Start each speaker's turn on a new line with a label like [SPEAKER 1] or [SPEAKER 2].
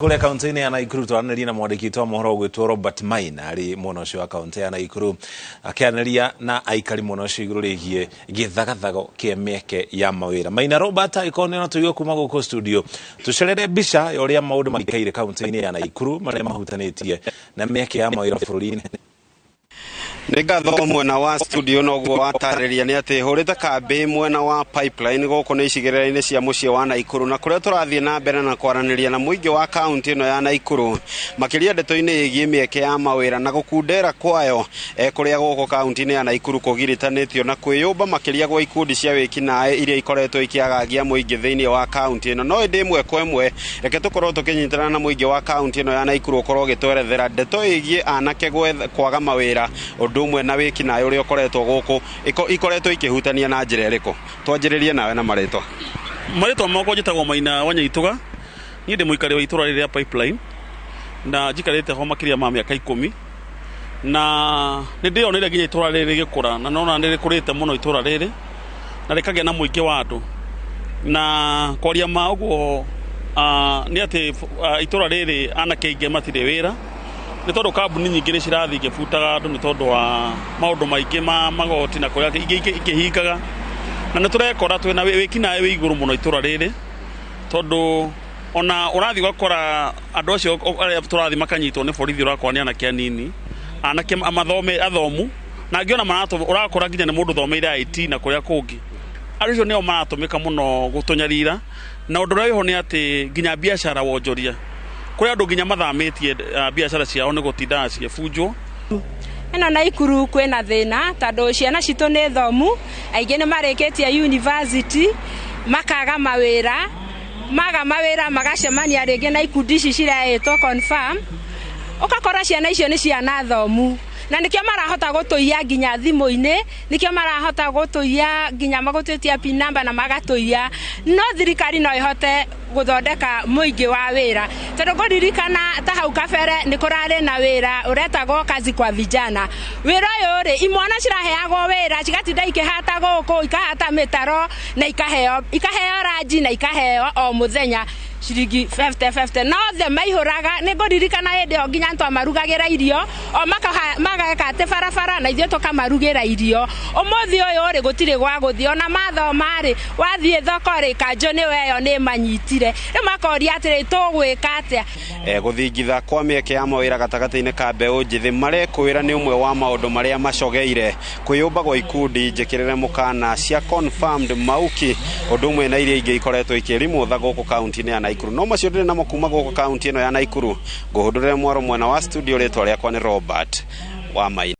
[SPEAKER 1] Kule kaunti ya Naikuru twaranĩria na mwandĩki wa mohoro gwĩtwo Robert Maina ari muno cio wa kaunti ya Naikuru akĩanĩria na aikari muno cio igũrũ rĩgiĩ gĩthagathago kĩa mĩeke ya mawĩra. Maina Robert ĩkonio na tũigua kuma gũkũ studio tucerere mbica ya ũrĩa maũndũ maikaire kaunti ya Naikuru marĩa mahutanĩtie na mĩeke ya mawĩra bũrũri-inĩ.
[SPEAKER 2] Nĩngatho mwena wa studio noguo watarĩria nĩ atĩ hũrĩte kambĩ mwena wa pipeline gũkũ nĩ icigĩrĩra-inĩ cia mũciĩ wa Naikuru na kũrĩa tũrathiĩ na mbere na kwaranĩria na mũingĩ wa kaunti ĩno ya Naikuru makĩria ndeto-inĩ ĩgiĩ mĩeke ya mawĩra na gũkundera kwayo kũrĩa gũkũ kaunti-inĩ ya Naikuru kũgiritanĩtio na kwĩyũmba makĩria gwa ikundi cia wĩkinaĩ iria ikoretwo ikiagagia mũingĩ thĩinĩ wa kaunti ĩno. No ĩndĩ ĩmwe kwa ĩmwe reke tũkorwo tũkĩnyitana na mũingĩ wa kaunti ĩno ya Naikuru ũkorwo ũgĩtwerethera ndeto ĩgiĩ anake kwaga mawĩra umwe na wiki na yuri okoretwo guku ikoretwo ikihutania na njira iriko. Twanjiririe nawe na maritwa
[SPEAKER 3] mako njitagwo Maina Wanyaituga ni ndi muikari wa itura rĩrĩa pipeline na njikarĩte ho makiria ma mĩaka 10 na nĩ ndĩonire nginya itura rĩrĩ gĩkũra na nona nĩ rĩkũrĩte mũno itura rĩrĩ na rĩkagĩa na mũingĩ wa andũ na kwaria ma ũguo nĩ atĩ itura rĩrĩ anake aingĩ matirĩ wĩra nĩ tondũ kambuni nyingĩ nĩ cirathiĩ igĩbutaga andũ nĩ tondũ wa maũndũ maingĩ ma magoti na kũrĩa ikĩhingaga na nĩ tũrekora twĩna wĩkinaĩ wĩ igũrũ mũno itura rĩrĩ tondũ ona ũrathiĩ ũgakora andũ acio arĩa tũrathiĩ makanyitwo nĩ borithi ũrakora nĩ anake anini anake athomu na angĩ ona ũrakora nginya nĩ mũndũ thomeire IT na kũrĩa kũngĩ acio nĩo maratũmĩka mũno gũtũnyarira na ũndũ ũrĩa wĩho nĩ atĩ nginya biacara wonjoria kuri andu nginya mathamĩtie biacara ciao nĩ gũtinda ciebunjwo.
[SPEAKER 4] Eno Naikuru kwĩna thĩna tondũ ciana citũ nĩ thomu aingĩ nĩ marĩkĩtie university makaga mawĩra magacemania rĩngĩ na ikundi ici ciretwo confirm ũkakora ciana icio nĩ ciana thomu na nikio marahota gũtũiya nginya thimũ-inĩ nikio marahota gũtũiya nginya magũtĩtia pin number na magatũiya no thirikari no ihote guthondeka mũingĩ wa wĩra tondũ ngũririkana ta hau kabere nĩ kũrarĩ na wĩra ũretagwo kazi kwa vijana wĩra ũyũ rĩ imwana ciraheagwo wĩra cigatinda ikĩhata gũkũ ikahata mĩtaro na ikaheo ranji na ikaheo o mũthenya ciringi 50 no the maihũraga nĩ ngũririkana hĩndĩ ĩyo nginya twamarugagĩra irio o mageka atĩ barabara na ithuĩ tũkamarugĩra irio ũmũthĩ ũyũ rĩ gũtirĩ gwa gũthiĩ ona mathoma rĩ wathiĩ thoko rĩ kanjũ nĩ weyo nĩ manyitire rĩu makoria atĩrĩ tũgwĩka atĩa.
[SPEAKER 2] Gũthingitha kwa mĩeke ya mawĩra gatagatĩ-inĩ ka mbeũ njĩthĩ marekwĩra nĩ ũmwe wa maũndũ marĩa macogeire kwĩyũmba gwa ikundi njĩkĩrĩre mũkana cia confirmed mauki ũndũ ũmwe na iria ingĩ ikoretwo ikĩrimũtha gũkũ kaunti-inĩ ya Naikuru. No macio ndĩrĩ namo kuma gũkũ kaunti ĩno ya Naikuru ngũhũndũrĩre mwaro mwena wa studio rĩtwa rĩakwa nĩ Robert wa Maina.